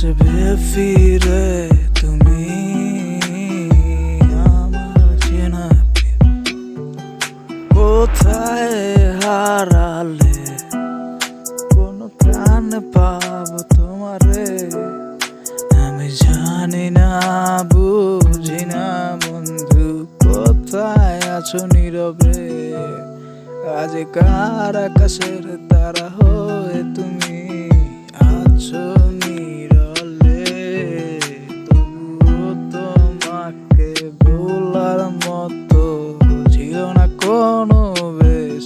আসবে ফিরে তুমি আমার চেনা প্রিয়। কোথায় হারালে কোন প্রাণে পাবো তোমারে, আমি জানি না বুঝি না বন্ধু, কোথায় আছো নীরবে। আজ কার আকাশের তারা হয়ে তুমি আছো নীরলে, তবুও তোমাকে ভোলার মতো ছিল না কোনো বেশ।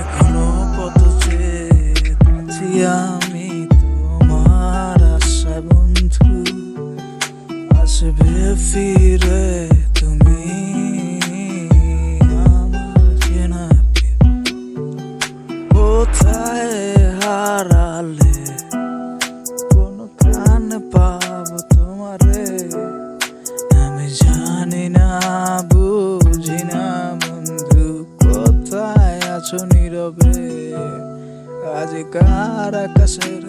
এখনো কত চেয়ে আছি আমি তোমার আশা বন্ধু, আসবে ফিরে তুমি আমার চেনা প্রিয়। কোথায় হারালে কোন প্রাণে পাবো তোমারে, আমি জানি না বুঝি না বন্ধু, কোথায় আছো নীরবে। আজ কার আকাশের